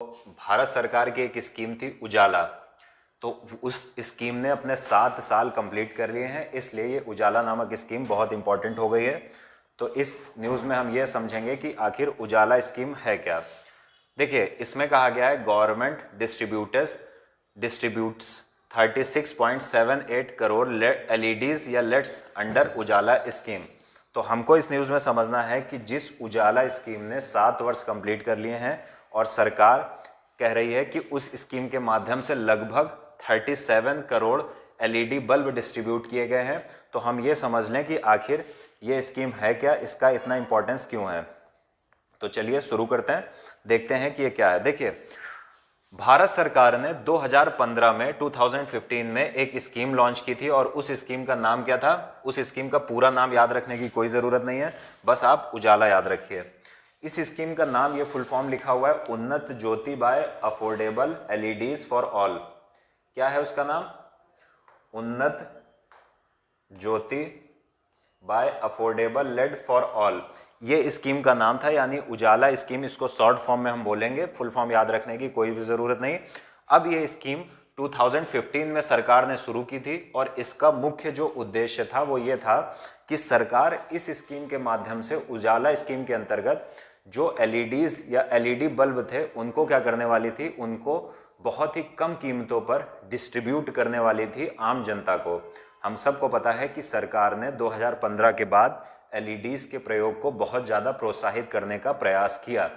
भारत सरकार की एक स्कीम थी उजाला। तो उस स्कीम ने अपने 7 साल कंप्लीट कर लिए हैं, इसलिए ये उजाला नामक स्कीम बहुत इंपॉर्टेंट हो गई है। तो इस न्यूज़ में हम ये समझेंगे कि आखिर उजाला स्कीम है क्या। देखिए, इसमें कहा गया है गवर्नमेंट डिस्ट्रीब्यूट्स 36.78 करोड़ एलईडीज या लेट्स अंडर उजाला स्कीम। तो हमको इस न्यूज़ में समझना है कि जिस उजाला स्कीम ने 7 वर्ष कंप्लीट कर लिए हैं और सरकार कह रही है कि उस स्कीम के माध्यम से लगभग 37 करोड़ एलईडी बल्ब डिस्ट्रीब्यूट किए गए हैं, तो हम ये समझ लें कि आखिर ये स्कीम है क्या, इसका इतना इंपॉर्टेंस क्यों है। तो चलिए शुरू करते हैं, देखते हैं कि ये क्या है। देखिए, भारत सरकार ने 2015 में 2015 में एक स्कीम लॉन्च की थी और उस स्कीम का नाम क्या था। उस स्कीम का पूरा नाम याद रखने की कोई ज़रूरत नहीं है, बस आप उजाला याद रखिए। इस स्कीम का नाम, ये फुल फॉर्म लिखा हुआ है, Unnat Jyoti by affordable LEDs for all. क्या है उसका नाम? Unnat Jyoti by affordable LED for all, ये स्कीम का नाम था, यानी उजाला स्कीम। इसको शॉर्ट फॉर्म में हम बोलेंगे, फुल फॉर्म याद रखने की कोई भी ज़रूरत नहीं। अब ये स्कीम 2015 में सरकार ने शुरू की थी और इसका मुख्य जो उद्देश्य था वो ये था कि सरकार इस स्कीम के माध्यम से, उजाला स्कीम के अंतर्गत, जो एलईडीज या एलईडी बल्ब थे उनको क्या करने वाली थी, उनको बहुत ही कम कीमतों पर डिस्ट्रीब्यूट करने वाली थी आम जनता को। हम सबको पता है कि सरकार ने 2015 के बाद एलईडीज के प्रयोग को बहुत ज़्यादा प्रोत्साहित करने का प्रयास किया।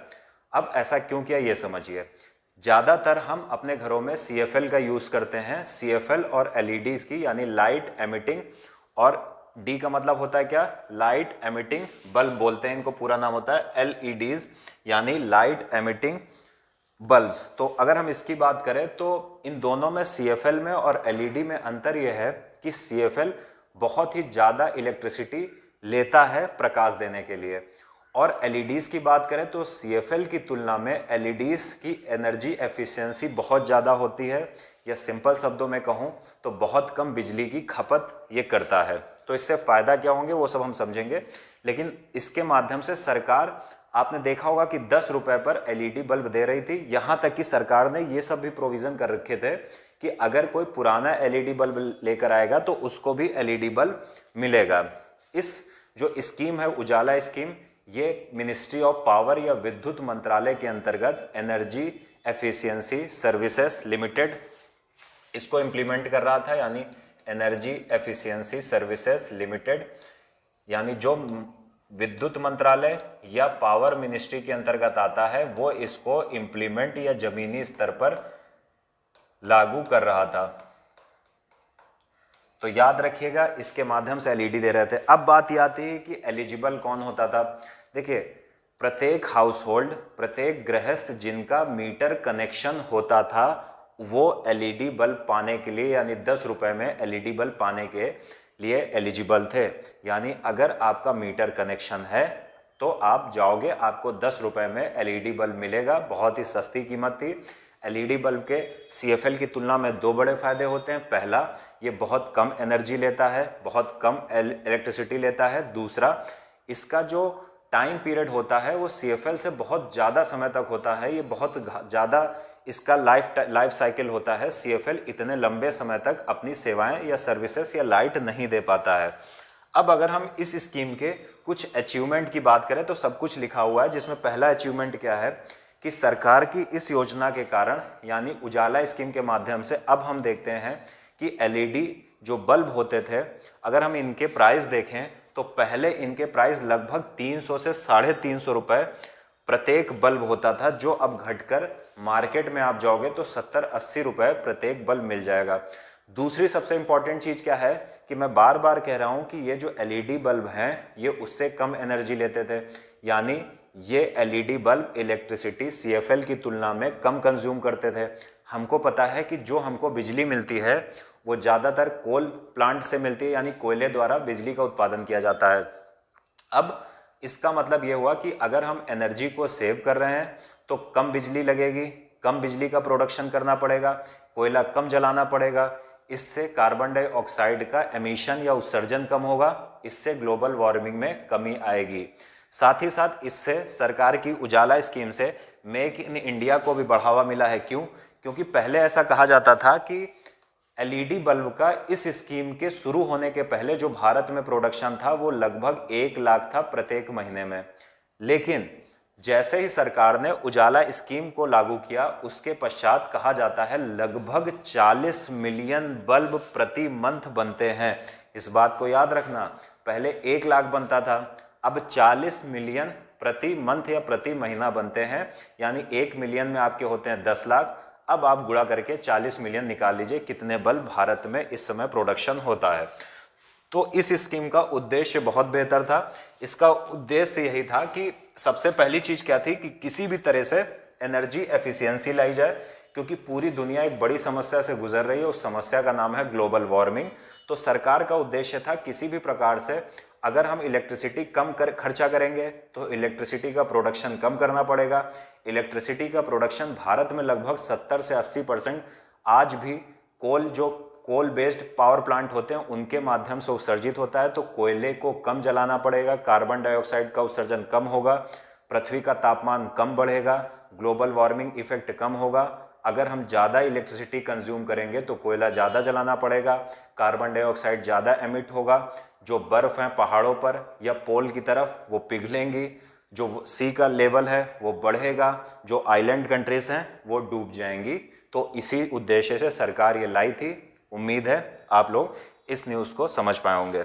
अब ऐसा क्यों किया ये समझिए। ज़्यादातर हम अपने घरों में CFL का यूज़ करते हैं, CFL और एलईडीज की, यानी लाइट एमिटिंग, और डी का मतलब होता है क्या, लाइट एमिटिंग बल्ब बोलते हैं इनको, पूरा नाम होता है एलईडीज यानी लाइट एमिटिंग बल्ब्स। तो अगर हम इसकी बात करें तो इन दोनों में, CFL में और एलईडी में अंतर यह है कि CFL बहुत ही ज़्यादा इलेक्ट्रिसिटी लेता है प्रकाश देने के लिए, और एलईडीज़ की बात करें तो CFL की तुलना में एलईडीज़ की एनर्जी एफिशिएंसी बहुत ज़्यादा होती है, या सिंपल शब्दों में कहूँ तो बहुत कम बिजली की खपत ये करता है। तो इससे फ़ायदा क्या होंगे वो सब हम समझेंगे, लेकिन इसके माध्यम से सरकार, आपने देखा होगा कि 10 रुपए पर एलईडी बल्ब दे रही थी। यहाँ तक कि सरकार ने ये सब भी प्रोविज़न कर रखे थे कि अगर कोई पुराना एलईडी बल्ब लेकर आएगा तो उसको भी एलईडी बल्ब मिलेगा। इस जो स्कीम है उजाला स्कीम, ये मिनिस्ट्री ऑफ पावर या विद्युत मंत्रालय के अंतर्गत एनर्जी एफिशिएंसी सर्विसेज लिमिटेड इसको इम्प्लीमेंट कर रहा था, यानी एनर्जी एफिशिएंसी सर्विसेज लिमिटेड, यानी जो विद्युत मंत्रालय या पावर मिनिस्ट्री के अंतर्गत आता है, वो इसको इम्प्लीमेंट या जमीनी स्तर पर लागू कर रहा था। तो याद रखिएगा, इसके माध्यम से एलईडी दे रहे थे। अब बात ये आती है कि एलिजिबल कौन होता था। देखिए, प्रत्येक हाउसहोल्ड, प्रत्येक गृहस्थ जिनका मीटर कनेक्शन होता था, वो एलईडी बल्ब पाने के लिए, यानी 10 रुपए में एलईडी बल्ब पाने के लिए एलिजिबल थे। यानी अगर आपका मीटर कनेक्शन है तो आप जाओगे, आपको 10 रुपए में एलईडी बल्ब मिलेगा। बहुत ही सस्ती कीमत थी। एलईडी बल्ब के CFL की तुलना में 2 बड़े फायदे होते हैं। पहला, ये बहुत कम एनर्जी लेता है, बहुत कम इलेक्ट्रिसिटी लेता है। दूसरा, इसका जो टाइम पीरियड होता है वो CFL से बहुत ज़्यादा समय तक होता है। ये बहुत ज़्यादा इसका लाइफ साइकिल होता है। CFL इतने लंबे समय तक अपनी सेवाएं या सर्विसेज या लाइट नहीं दे पाता है। अब अगर हम इस स्कीम के कुछ अचीवमेंट की बात करें तो सब कुछ लिखा हुआ है, जिसमें पहला अचीवमेंट क्या है कि सरकार की इस योजना के कारण, यानी उजाला स्कीम के माध्यम से, अब हम देखते हैं कि एलईडी जो बल्ब होते थे, अगर हम इनके प्राइस देखें तो पहले इनके प्राइस लगभग 300 से 350 रुपए प्रत्येक बल्ब होता था, जो अब घटकर मार्केट में आप जाओगे तो 70-80 रुपए प्रत्येक बल्ब मिल जाएगा। दूसरी सबसे इंपॉर्टेंट चीज़ क्या है कि मैं बार बार कह रहा हूँ कि ये जो एलईडी बल्ब हैं ये उससे कम एनर्जी लेते थे, यानी ये एलईडी बल्ब इलेक्ट्रिसिटी CFL की तुलना में कम कंज्यूम करते थे। हमको पता है कि जो हमको बिजली मिलती है वो ज़्यादातर कोल प्लांट से मिलती है, यानी कोयले द्वारा बिजली का उत्पादन किया जाता है। अब इसका मतलब ये हुआ कि अगर हम एनर्जी को सेव कर रहे हैं तो कम बिजली लगेगी, कम बिजली का प्रोडक्शन करना पड़ेगा, कोयला कम जलाना पड़ेगा। इससे कार्बन डाइऑक्साइड का एमिशन या उत्सर्जन कम होगा, इससे ग्लोबल वार्मिंग में कमी आएगी। साथ ही साथ इससे सरकार की उजाला स्कीम से मेक इन इंडिया को भी बढ़ावा मिला है। क्यों? क्योंकि पहले ऐसा कहा जाता था कि एलईडी बल्ब का इस स्कीम के शुरू होने के पहले जो भारत में प्रोडक्शन था वो लगभग 1 लाख था प्रत्येक महीने में। लेकिन जैसे ही सरकार ने उजाला स्कीम को लागू किया उसके पश्चात कहा जाता है लगभग 40 मिलियन बल्ब प्रति मंथ बनते हैं। इस बात को याद रखना, पहले 1 लाख बनता था, अब 40 मिलियन प्रति मंथ या प्रति महीना बनते हैं। यानी 1 मिलियन में आपके होते हैं 10 लाख। अब आप गुणा करके 40 मिलियन निकाल लीजिए कितने बल्ब भारत में इस समय प्रोडक्शन होता है। तो इस स्कीम का उद्देश्य बहुत बेहतर था। इसका उद्देश्य यही था कि सबसे पहली चीज क्या थी कि किसी भी तरह से एनर्जी एफिशिएंसी लाई जाए, क्योंकि पूरी दुनिया एक बड़ी समस्या से गुजर रही है। उस समस्या का नाम है ग्लोबल वार्मिंग। तो सरकार का उद्देश्य था किसी भी प्रकार से अगर हम इलेक्ट्रिसिटी खर्चा करेंगे तो इलेक्ट्रिसिटी का प्रोडक्शन कम करना पड़ेगा। इलेक्ट्रिसिटी का प्रोडक्शन भारत में लगभग 70 से 80% आज भी कोल बेस्ड पावर प्लांट होते हैं उनके माध्यम से उत्सर्जित होता है। तो कोयले को कम जलाना पड़ेगा, कार्बन डाइऑक्साइड का उत्सर्जन कम होगा, पृथ्वी का तापमान कम बढ़ेगा, ग्लोबल वार्मिंग इफेक्ट कम होगा। अगर हम ज़्यादा इलेक्ट्रिसिटी कंज्यूम करेंगे तो कोयला ज़्यादा जलाना पड़ेगा, कार्बन डाइऑक्साइड ज़्यादा एमिट होगा, जो बर्फ़ हैं पहाड़ों पर या पोल की तरफ वो पिघलेंगी, जो सी का लेवल है वो बढ़ेगा, जो आइलैंड कंट्रीज हैं वो डूब जाएंगी। तो इसी उद्देश्य से सरकार ये लाई थी। उम्मीद है आप लोग इस न्यूज़ को समझ पाए होंगे।